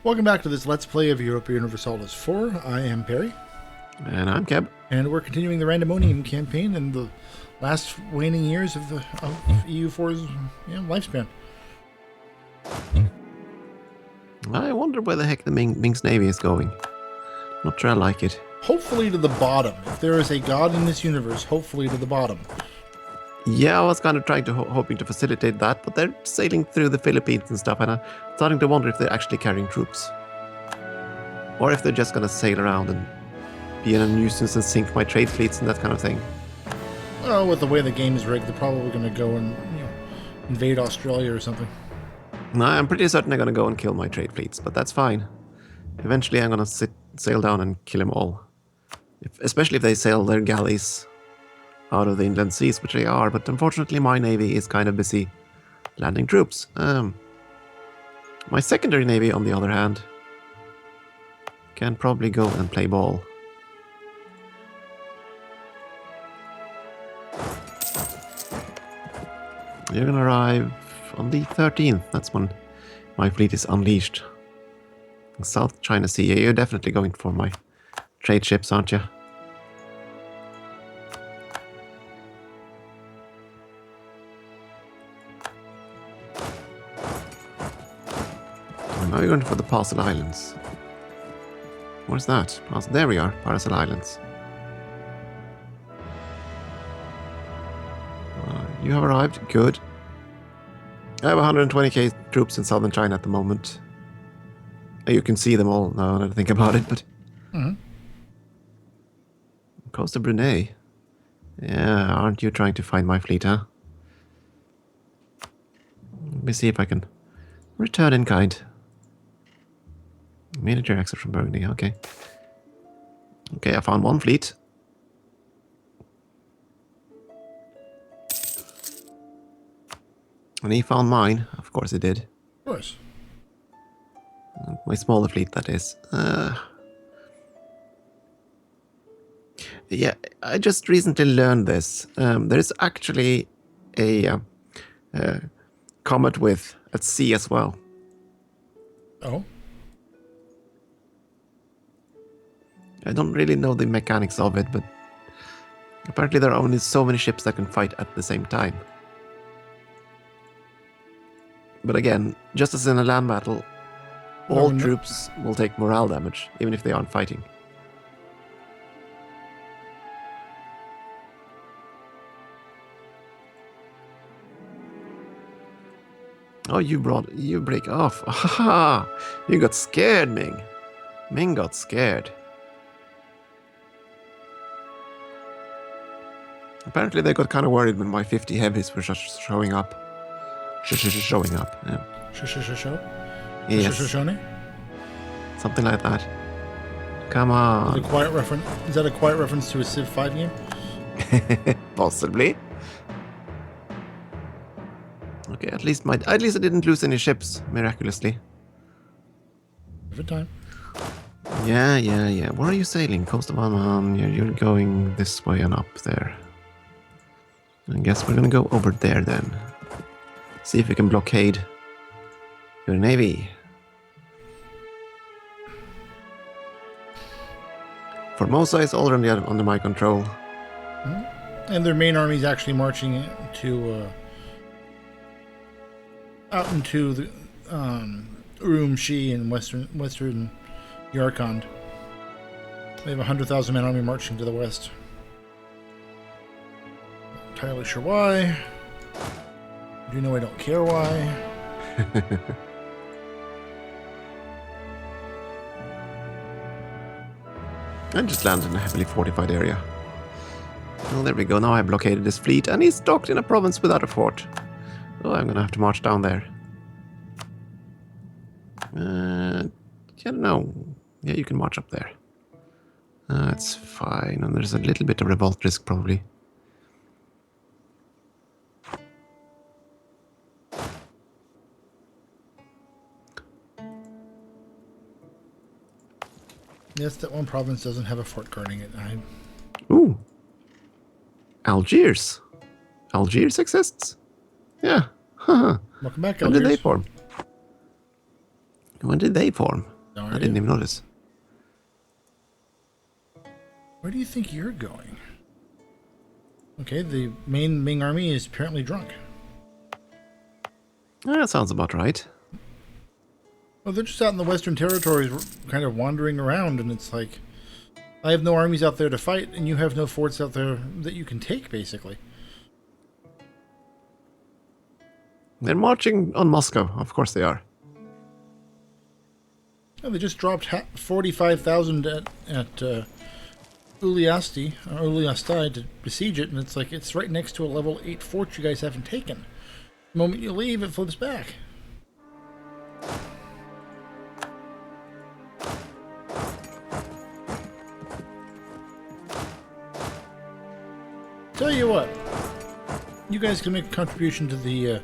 Welcome back to this Let's Play of Europa Universalis 4. I am Peri. And I'm Keb. And we're continuing the Randemonium campaign in the last waning years of EU4's lifespan. I wonder where the heck the Ming's navy is going. Not sure I like it. Hopefully to the bottom. If there is a god in this universe, hopefully to the bottom. Yeah, I was kind of trying to hoping to facilitate that, but they're sailing through the Philippines and stuff, and I'm starting to wonder if they're actually carrying troops. Or if they're just going to sail around and be a nuisance and sink my trade fleets and that kind of thing. Oh, with the way the game is rigged, they're probably going to go and invade Australia or something. No, I'm pretty certain they're going to go and kill my trade fleets, but that's fine. Eventually I'm going to sail down and kill them all. Especially if they sail their galleys out of the inland seas, which they are, but unfortunately my navy is kind of busy landing troops. My secondary navy, on the other hand, can probably go and play ball. You're gonna arrive on the 13th, that's when my fleet is unleashed. In South China Sea, you're definitely going for my trade ships, aren't you? Now you're going for the Parcel Islands. Where's that? There we are, Parcel Islands. You have arrived. Good. I have 120k troops in southern China at the moment. You can see them all now that I think about it, but... Coast of Brunei. Yeah, aren't you trying to find my fleet, huh? Let me see if I can return in kind. Military exit from Burgundy, okay. Okay, I found one fleet. And he found mine. Of course he did. Of course. My smaller fleet, that is. Yeah, I just recently learned this. There's actually a comet width at sea as well. Oh? I don't really know the mechanics of it, but apparently there are only so many ships that can fight at the same time. But again, just as in a land battle, all troops will take morale damage, even if they aren't fighting. Oh, you break off. Ah, you got scared, Ming. Ming got scared. Apparently they got kind of worried when my 50 heavies were just showing up. Showing up, yeah. Show? Yes. Something like that. Come on. Is that a quiet reference to a Civ 5 game? Possibly. Okay, at least I didn't lose any ships, miraculously. Every time. Yeah. Where are you sailing? Coast of Oman. You're going this way and up there. I guess we're gonna go over there then. See if we can blockade your navy. Formosa is already under my control. And their main army is actually marching to out into the Urumqi and western Yarkand. They have a 100,000 man army marching to the west. Not entirely sure why. I do know I don't care why. I just landed in a heavily fortified area. Well, there we go. Now I blockaded this fleet, and he's docked in a province without a fort. Oh, I'm gonna have to march down there. I don't know. Yeah, you can march up there. That's fine. And there's a little bit of revolt risk, probably. Yes, that one province doesn't have a fort guarding it. Ooh. Algiers. Algiers exists? Yeah. Welcome back, When did they Algiers. form? When did they form? No I didn't idea. even notice. Where do you think you're going? Okay, the main Ming army is apparently drunk. That sounds about right. Well, they're just out in the Western Territories, kind of wandering around, and it's like, I have no armies out there to fight, and you have no forts out there that you can take, basically. They're marching on Moscow. Of course they are. Well, they just dropped 45,000 at Uliastai to besiege it, and it's like, it's right next to a level 8 fort you guys haven't taken. The moment you leave, it flips back. Tell you what, you guys can make a contribution to the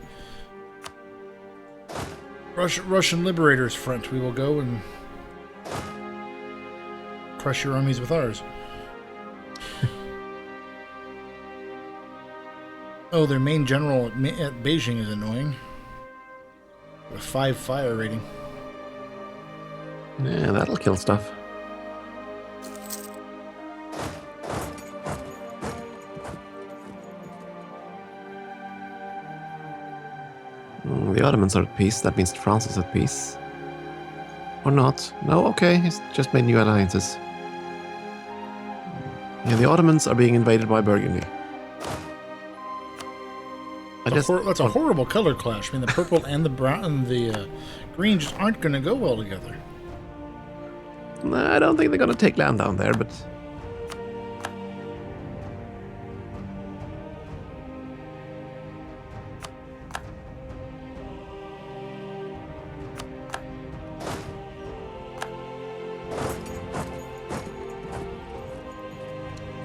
Russian Liberators Front. We will go and crush your armies with ours. Oh, their main general at Beijing is annoying. A 5 fire rating. Yeah, that'll kill stuff. The Ottomans are at peace. That means France is at peace. Or not. No, okay. He's just made new alliances. Yeah, the Ottomans are being invaded by Burgundy. That's a horrible color clash. I mean, the purple and the brown and the green just aren't going to go well together. I don't think they're going to take land down there, but...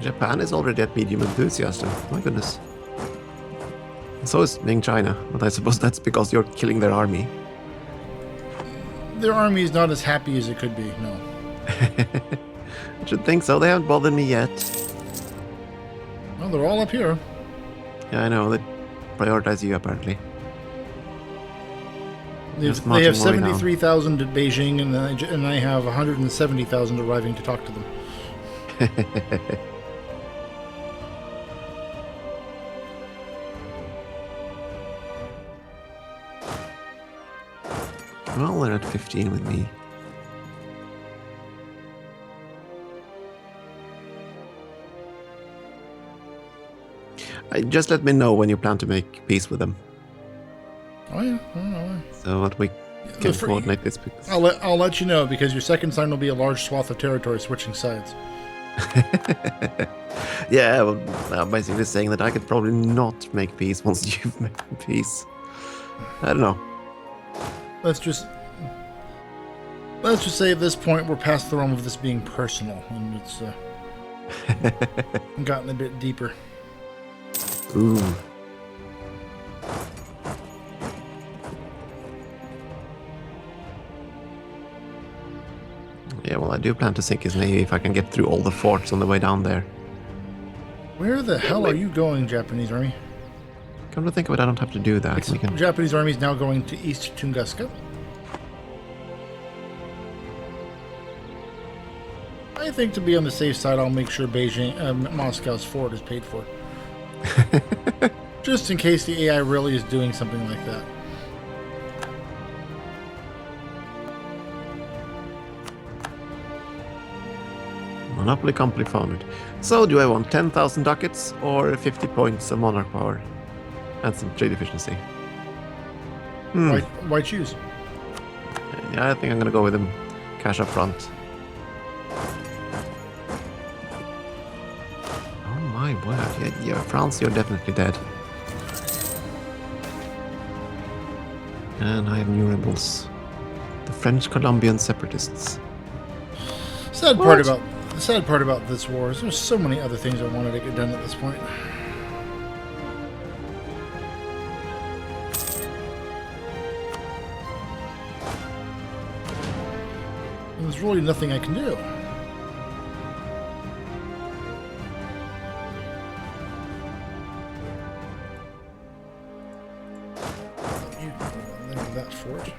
Japan is already at medium enthusiasm. My goodness. So is Ming China, but I suppose that's because you're killing their army. Their army is not as happy as it could be, no. I should think so. They haven't bothered me yet. Well, they're all up here. Yeah, I know. They prioritize you, apparently. They have 73,000 at Beijing, and I have 170,000 arriving to talk to them. Well, they're at 15 with me. Just let me know when you plan to make peace with them. Oh yeah, oh. So that we can coordinate this. I'll let you know, because your second sign will be a large swath of territory switching sides. Yeah, well, basically saying that I could probably not make peace once you've made peace. I don't know. Let's just say at this point we're past the realm of this being personal, and it's gotten a bit deeper. Ooh. Yeah, well, I do plan to sink his navy if I can get through all the forts on the way down there. Where the hell are you going, Japanese army? Come to think of it, I don't have to do that. Japanese army is now going to East Tunguska. I think to be on the safe side, I'll make sure Moscow's fort is paid for. Just in case the AI really is doing something like that. Monopoly company founded. So, do I want 10,000 ducats or 50 points of monarch power? And some trade efficiency. Why choose? Yeah, I think I'm gonna go with them cash up front. Oh my word. Yeah, France, you're definitely dead. And I have new rebels. The French Colombian separatists. The sad part about this war is there's so many other things I wanted to get done at this point. And there's really nothing I can do. That fort.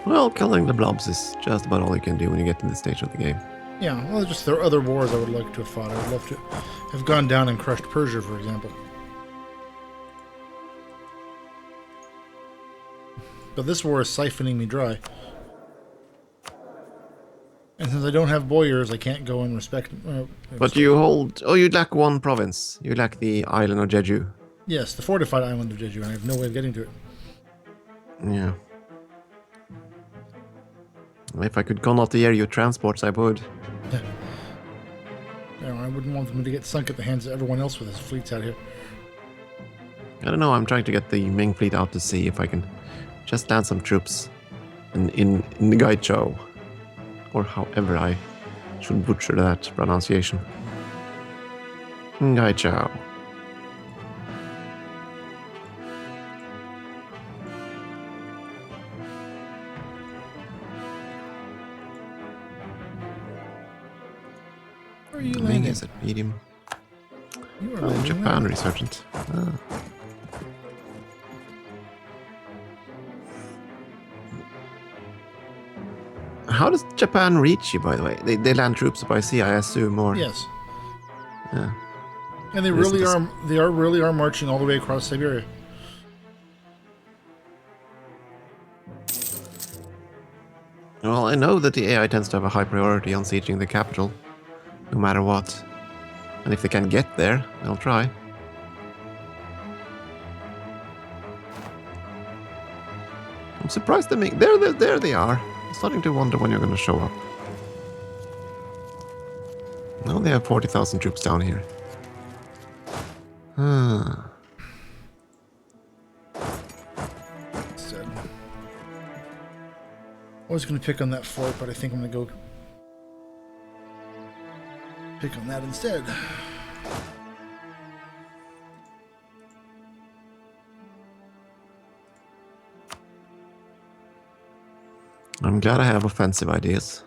Well, killing the blobs is just about all you can do when you get to this stage of the game. Yeah, well, just there are other wars I would like to have fought. I would love to have gone down and crushed Persia, for example. But this war is siphoning me dry. And since I don't have boyars, I can't go and respect... But you hold... Oh, you lack one province. You lack the island of Jeju. Yes, the fortified island of Jeju, and I have no way of getting to it. Yeah. If I could connotier your transports, I would. I wouldn't want them to get sunk at the hands of everyone else with his fleets out here. I don't know, I'm trying to get the Ming fleet out to sea if I can just land some troops in the Gaichou. Or however I should butcher that pronunciation. Gaichou. Where are you Ming landing? is at medium. You are Oh, landing Japan there. resurgent. Ah. How does Japan reach you, by the way? They land troops by sea, I assume, or... Yes. Yeah. And they This really is- are. They really are marching all the way across Siberia. Well, I know that the AI tends to have a high priority on sieging the capital, no matter what. And if they can get there, they'll try. I'm surprised they make... There they are. I'm starting to wonder when you're going to show up. Now they have 40,000 troops down here. Said. I was going to pick on that fort, but I think I'm going to go pick on that instead. I'm glad I have offensive ideas.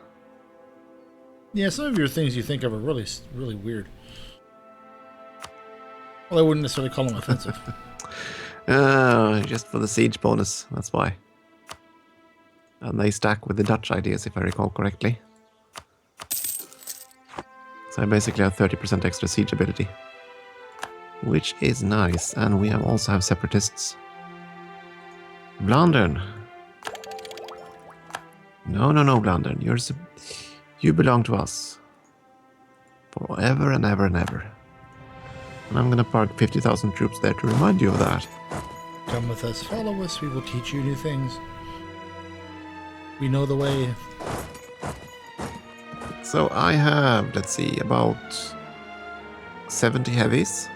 Yeah, some of your things you think of are really, really weird. Well, I wouldn't necessarily call them offensive. Just for the siege bonus, that's why. And they stack with the Dutch ideas, if I recall correctly. So I basically have 30% extra siege ability. Which is nice, and we also have separatists. Blandern. No, Blandern. You belong to us. Forever and ever and ever. And I'm gonna park 50,000 troops there to remind you of that. Come with us, follow us, we will teach you new things. We know the way. So I have, let's see, about 70 heavies.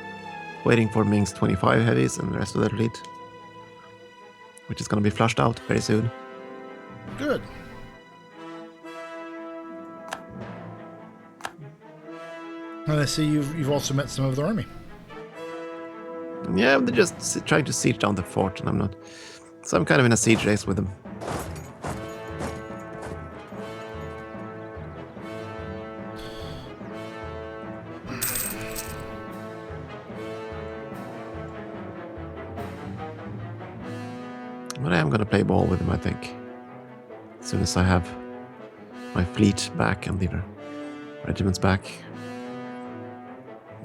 Waiting for Ming's 25 heavies and the rest of their fleet. Which is gonna be flushed out very soon. Good. And I see you've also met some of the army. Yeah, they're just trying to siege down the fort, and I'm not. So I'm kind of in a siege race with them. But I am gonna play ball with them, I think. As soon as I have my fleet back and the regiments back.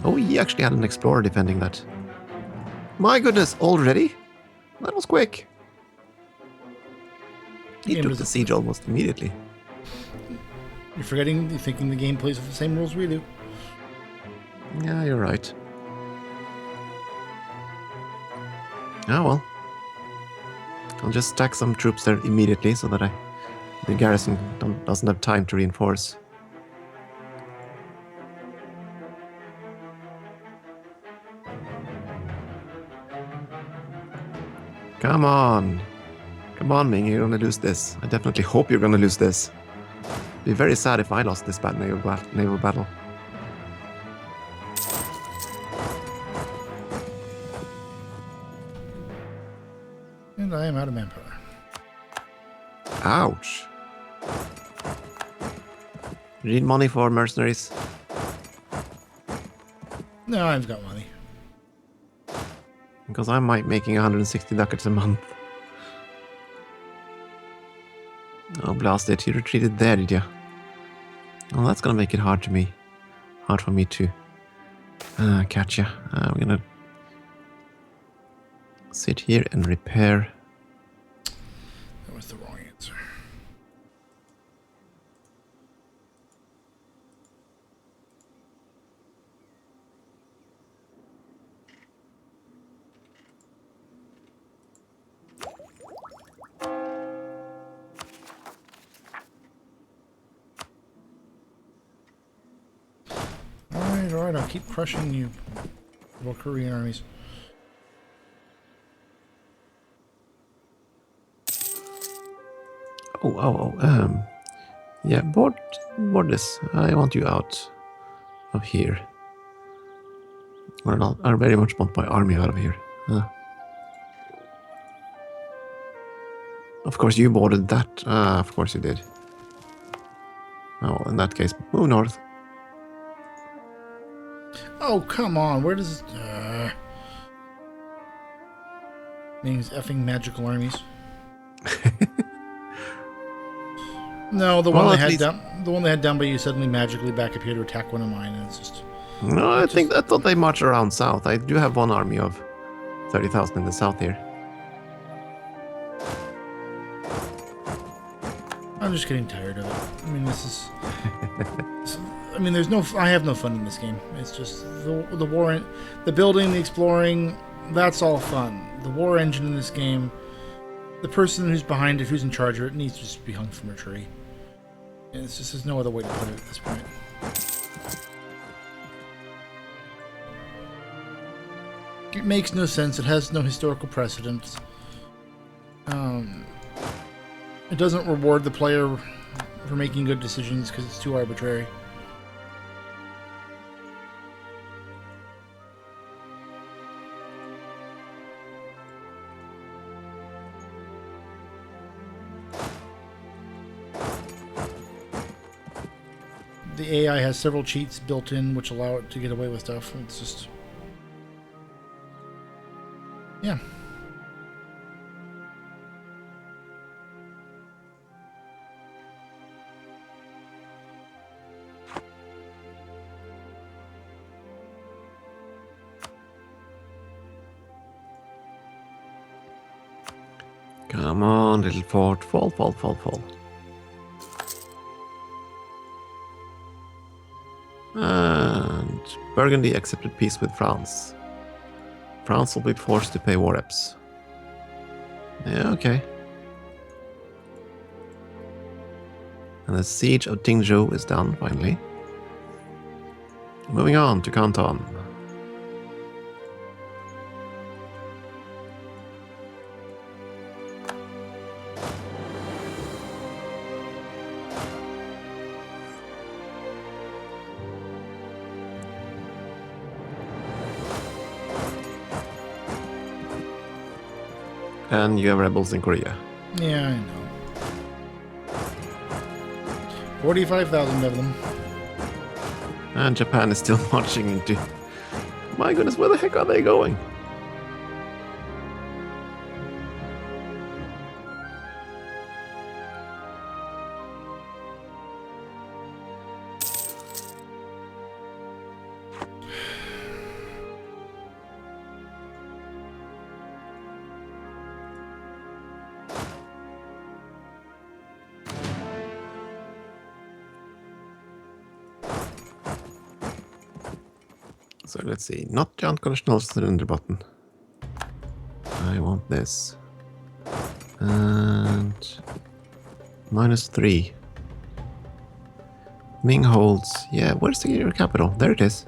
Oh, he actually had an explorer defending that. My goodness, already? That was quick. He Game took is- the siege almost immediately. You're thinking the game plays with the same rules we do. Yeah, you're right. Oh well. I'll just stack some troops there immediately so that the garrison doesn't have time to reinforce. Come on. Come on, Ming, you're gonna lose this. I definitely hope you're gonna lose this. Be very sad if I lost this bad naval battle. And I am out of manpower. Ouch. You need money for mercenaries? No, I've got money. Because I'm making 160 ducats a month. Oh, blast it. You retreated there, did you? Well, that's gonna make it hard for me to catch you. We're gonna sit here and repair. That was the wrong answer. Alright, I'll keep crushing you, Valkyrian armies. Yeah, board this. I want you out of here. Or not, I very much want my army out of here. Of course you boarded that. Of course you did. Oh, in that case, move north. Oh, come on. Where does... Ming's effing magical armies. No, the one they had down by you suddenly magically back up here to attack one of mine, and it's just... No, I thought they march around south. I do have one army of 30,000 in the south here. I'm just getting tired of it. I mean, this is... I mean, there's no... I have no fun in this game. It's just the war... The building, the exploring, that's all fun. The war engine in this game, the person who's behind it, who's in charge of it, needs to just be hung from a tree. And it's just... There's no other way to put it at this point. It makes no sense. It has no historical precedence. It doesn't reward the player for making good decisions because it's too arbitrary. The AI has several cheats built in which allow it to get away with stuff. It's just... Yeah. Come on, little fort. Fall. And Burgundy accepted peace with France. France will be forced to pay war reps. Yeah, okay. And the siege of Tingzhou is done, finally. Moving on to Canton. And you have rebels in Korea. Yeah, I know. 45,000 of them. And Japan is still marching into... My goodness, where the heck are they going? So let's see, not the unconditional surrender button. I want this. And -3. Ming holds. Yeah, where's the capital? There it is.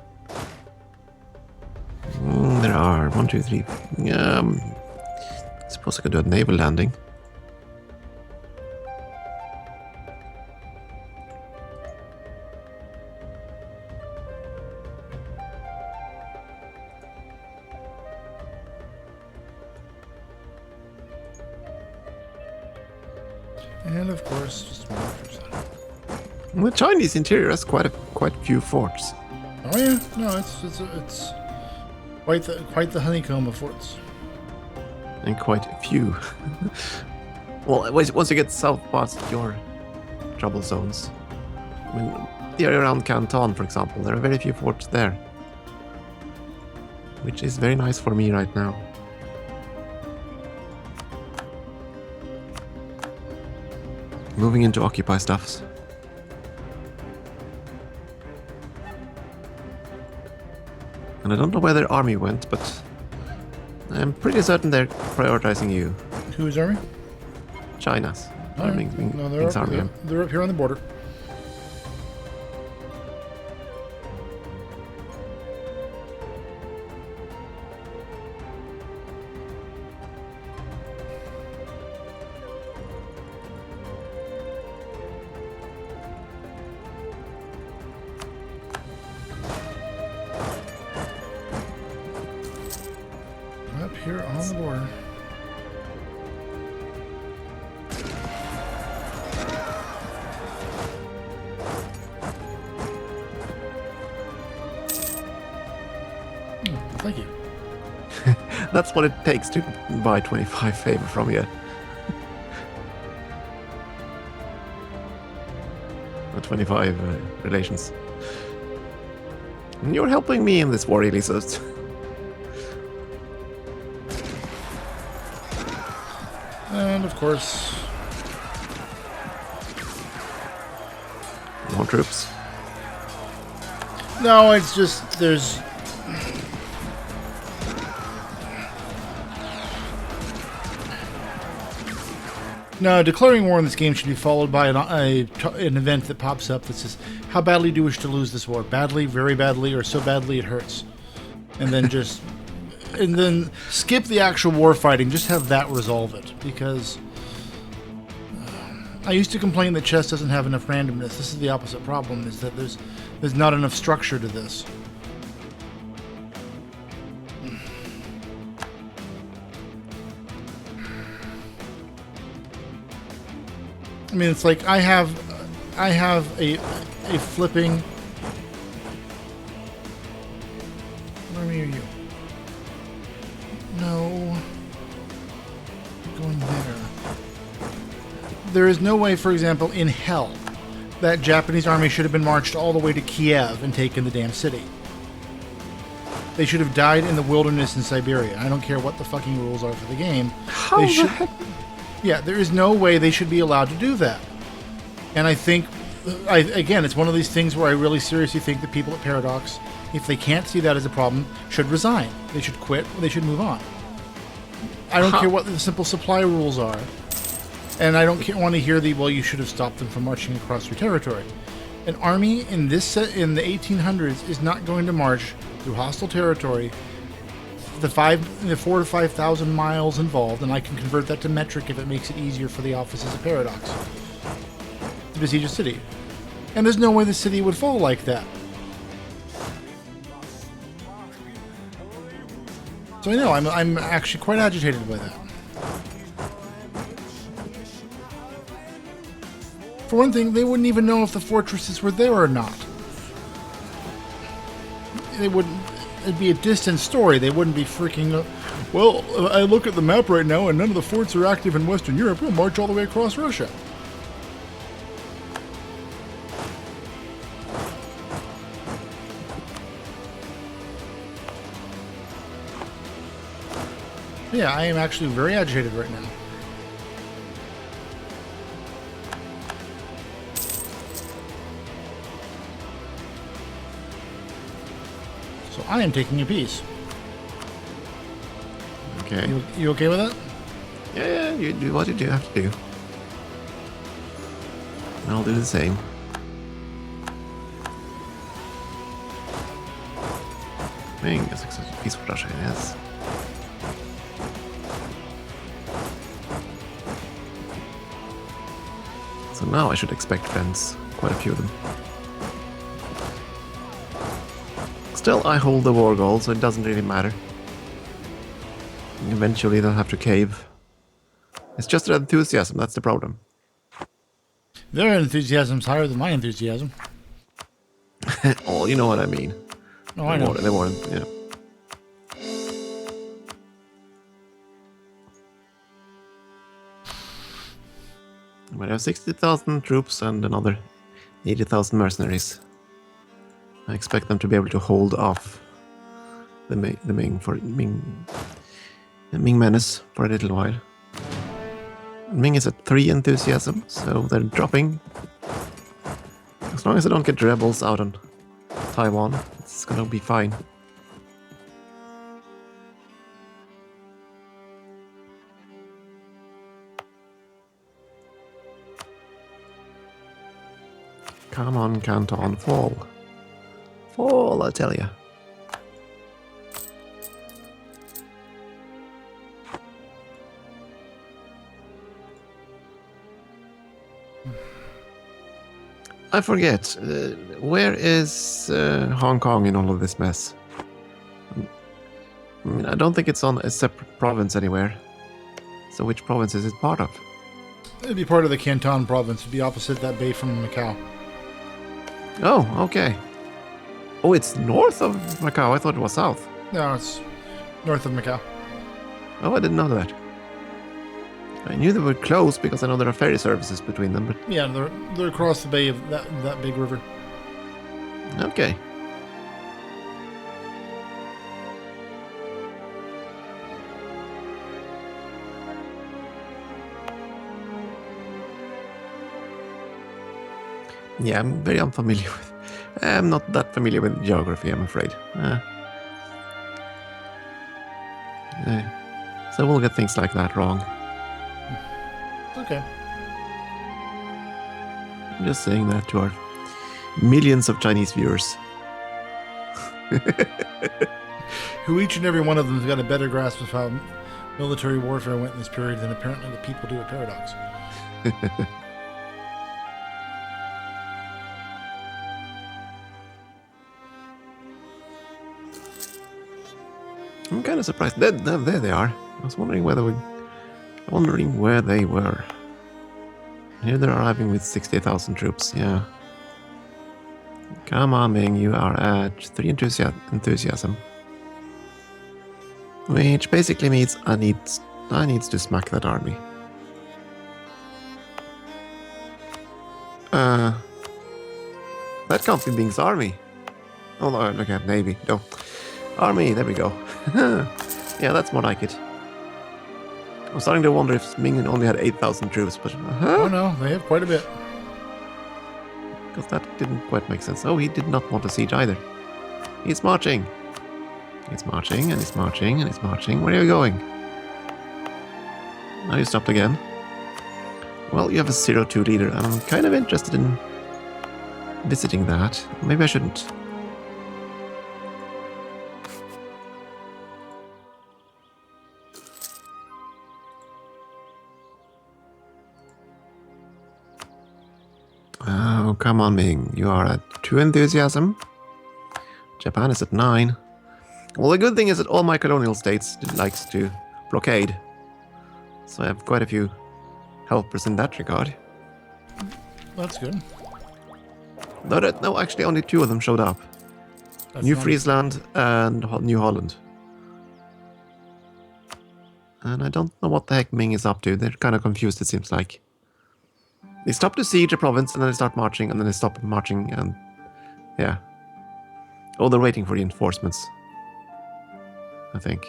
There are 1, 2, 3. I suppose I could do a naval landing. And of course, just more after The Chinese interior has quite a few forts. Oh yeah, no, it's quite the honeycomb of forts. And quite a few. Well, once you get south past your trouble zones. I mean, the area around Canton, for example, there are very few forts there. Which is very nice for me right now. Moving into occupy stuffs. And I don't know where their army went, but I'm pretty certain they're prioritizing you. Whose army? China's. All right. No, they're up here on the border. Up here on the border. Thank you. That's what it takes to buy 25 favor from you. Or 25 relations. And you're helping me in this war, really, so... And of course... More troops. No, it's just, there's... No, declaring war in this game should be followed by an event that pops up that says, how badly do you wish to lose this war? Badly, very badly, or so badly it hurts. And then just... and then skip the actual war fighting, just have that resolve it. Because... I used to complain that chess doesn't have enough randomness. This is the opposite problem, is that there's not enough structure to this. I mean, it's like I have a flipping. Where are you? No. I'm going there. There is no way, for example, in hell, that Japanese army should have been marched all the way to Kiev and taken the damn city. They should have died in the wilderness in Siberia. I don't care what the fucking rules are for the game. How the heck? Yeah, there is no way they should be allowed to do that. And I think, again, it's one of these things where I really seriously think that people at Paradox, if they can't see that as a problem, should resign. They should quit, or they should move on. I don't care what the simple supply rules are. And I don't want to hear well, you should have stopped them from marching across your territory. An army in the 1800s is not going to march through hostile territory the 4,000 to 5,000 miles involved, and I can convert that to metric if it makes it easier for the offices of Paradox to besiege a city. And there's no way the city would fall like that. So I know I'm actually quite agitated by that. For one thing, they wouldn't even know if the fortresses were there or not. They wouldn't. It'd be a distant story. They wouldn't be freaking... well, I look at the map right now and none of the forts are active in Western Europe. We'll march all the way across Russia. Yeah, I am actually very agitated right now. So I am taking a piece. Okay. You okay with that? Yeah, you do what you do have to do. And I'll do the same. Ming is a piece of Russia, yes. So now I should expect friends, quite a few of them. Still, I hold the war goal, so it doesn't really matter. Eventually they'll have to cave. It's just their enthusiasm, that's the problem. Their enthusiasm's higher than my enthusiasm. Oh, you know what I mean. Oh, I know. They weren't, yeah. We have 60,000 troops and another 80,000 mercenaries. I expect them to be able to hold off the Ming menace for a little while. Ming is at 3 enthusiasm, so they're dropping. As long as I don't get rebels out on Taiwan, it's gonna be fine. Come on, Canton, fall. Fall, I tell ya. I forget, where is Hong Kong in all of this mess? I mean, I don't think it's on a separate province anywhere. So which province is it part of? It'd be part of the Canton province. It'd be opposite that bay from Macau. Oh, okay. Oh, it's north of Macau. I thought it was south. No, it's north of Macau. Oh, I didn't know that. I knew they were close because I know there are ferry services between them, but... Yeah, they're across the bay of that big river. Okay. Yeah, I'm very unfamiliar with... I'm not that familiar with geography, I'm afraid. So we'll get things like that wrong. Okay. I'm just saying that to our millions of Chinese viewers. Who each and every one of them has got a better grasp of how military warfare went in this period than apparently the people do at Paradox. I'm kind of surprised. There they are. I was wondering where they were. Here they're arriving with 60,000 troops. Yeah. Come on, Ming. You are at 3 enthusiasm. Which basically means I need to smack that army. That can't be Ming's army. Oh no, look at Navy. No. Army, there we go. Yeah, that's more like it. I'm starting to wonder if Ming only had 8,000 troops, but... Oh no, they have quite a bit. Because that didn't quite make sense. Oh, he did not want to siege either. He's marching. He's marching, and he's marching, and he's marching. Where are you going? Now you stopped again. Well, you have a 0-2 leader, and I'm kind of interested in visiting that. Maybe I shouldn't. Oh, come on, Ming. You are at 2 enthusiasm. Japan is at 9. Well, the good thing is that all my colonial states likes to blockade. So I have quite a few helpers in that regard. That's good. No, actually only 2 of them showed up. That's New nice. Friesland and New Holland. And I don't know what the heck Ming is up to. They're kind of confused, it seems like. They stop to siege a province, and then they start marching, and then they stop marching, and... yeah. Oh, they're waiting for reinforcements. I think.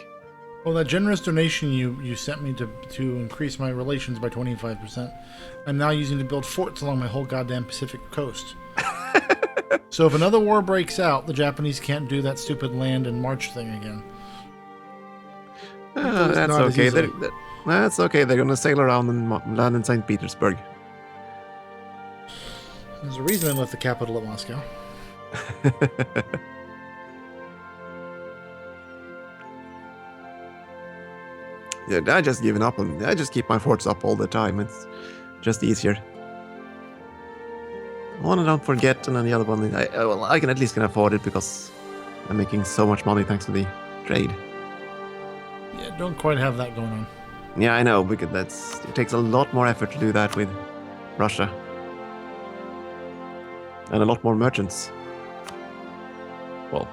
Well, that generous donation you sent me to increase my relations by 25%, I'm now using to build forts along my whole goddamn Pacific coast. So if another war breaks out, the Japanese can't do that stupid land and march thing again. That's not as okay. easily. That's okay. They're gonna sail around and land in St. Petersburg. There's a reason I left the capital at Moscow. Yeah, I just given up on. I just keep my forts up all the time. It's just easier. One I don't forget, and then the other one, I can at least can afford it because I'm making so much money thanks to the trade. Yeah, don't quite have that going on. Yeah, I know, because it takes a lot more effort to do that with Russia. And a lot more merchants. Well,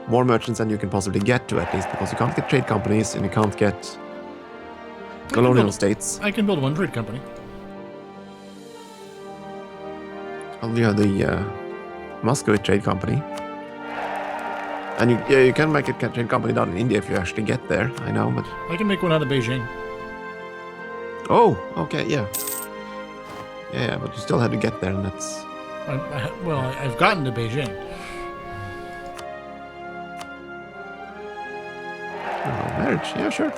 more merchants than you can possibly get to, at least, because you can't get trade companies and you can't get colonial states. I can build one trade company. Well, you have the Moscow Trade Company. And you can make a trade company down in India if you actually get there. I know, but... I can make one out of Beijing. Oh, okay, yeah. Yeah, but you still had to get there, and that's... I've gotten to Beijing. Oh, marriage, yeah, sure.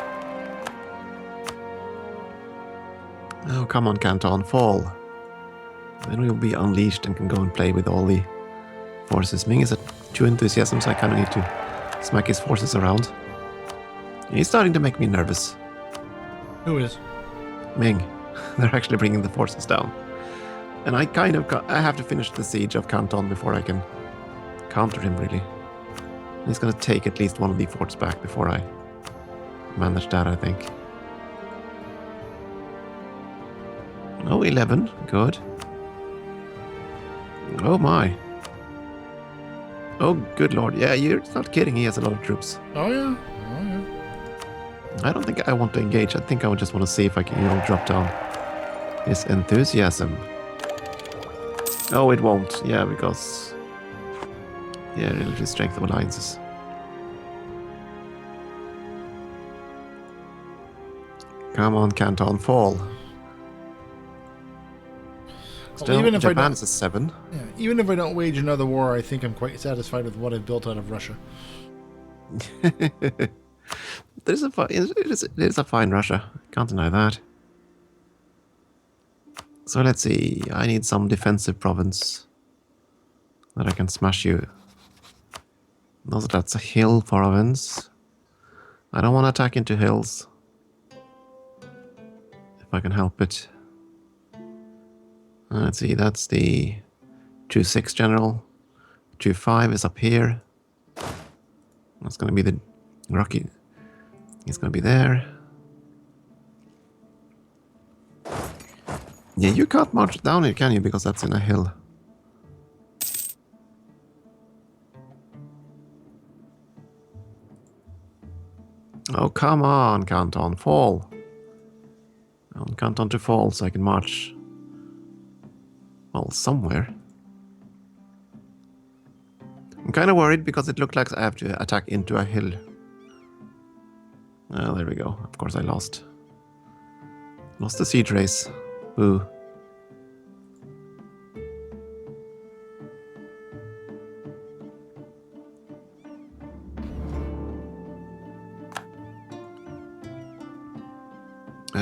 Oh, come on, Canton, fall. Then we'll be unleashed and can go and play with all the forces. Ming is at 2 enthusiasm, so I kind of need to smack his forces around. He's starting to make me nervous. Who is? Ming. They're actually bringing the forces down. And I have to finish the siege of Canton before I can counter him, really. And he's going to take at least one of the forts back before I manage that, I think. Oh, 11. Good. Oh, my. Oh, good lord. Yeah, you're not kidding. He has a lot of troops. Oh, yeah. Oh, yeah. I don't think I want to engage. I think I would just want to see if I can, drop down his enthusiasm. Oh, it won't. Yeah, because... Yeah, relative strength of alliances. Come on, Canton, fall. Still, even if Japan's a 7. Yeah, even if I don't wage another war, I think I'm quite satisfied with what I've built out of Russia. It is a fine Russia. Can't deny that. So let's see. I need some defensive province that I can smash you. Also, that's a hill province. I don't want to attack into hills. If I can help it. Let's see, that's the 2-6 general. 2-5 is up here. That's going to be the Rocky. He's going to be there. Yeah, you can't march down here, can you? Because that's in a hill. Oh, come on, Canton, fall. I want Canton to fall so I can march. Well, somewhere. I'm kind of worried because it looked like I have to attack into a hill. Oh, there we go. Of course I lost. Lost the siege race. Ooh.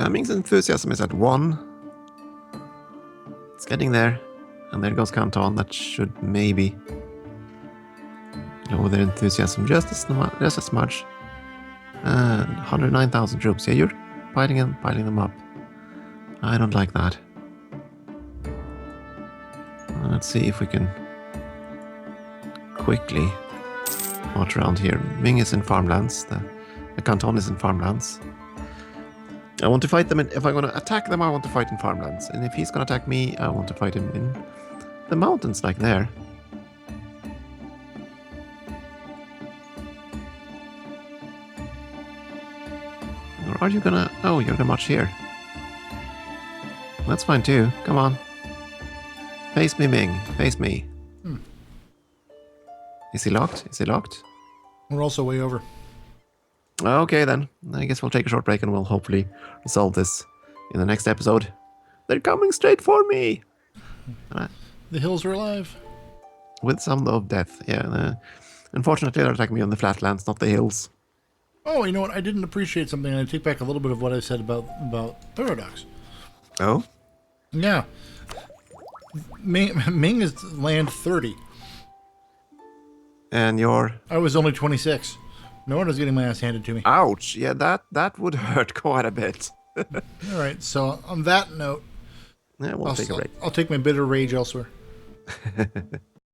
Ming's enthusiasm is at 1. It's getting there. And there goes Canton. That should maybe lower their enthusiasm just as much. And 109,000 troops. Yeah, you're piling them up. I don't like that. Let's see if we can quickly march around here. Ming is in farmlands. The Canton is in farmlands. I want to fight them. If I'm going to attack them, I want to fight in farmlands. And if he's going to attack me, I want to fight him in the mountains, like there. Or are you gonna... Oh, you're gonna march here. That's fine too. Come on. Face me, Ming. Face me. Is he locked? Is he locked? We're also way over. Okay, then. I guess we'll take a short break and we'll hopefully resolve this in the next episode. They're coming straight for me! The hills are alive. With some of death, yeah. Unfortunately, they're attacking me on the flatlands, not the hills. Oh, you know what? I didn't appreciate something. I take back a little bit of what I said about Paradox. Oh? Yeah. Ming is land 30. And you're... I was only 26. No one was getting my ass handed to me. Ouch! Yeah, that would hurt quite a bit. All right, so on that note... Yeah, we'll take a break. I'll take my bitter rage elsewhere.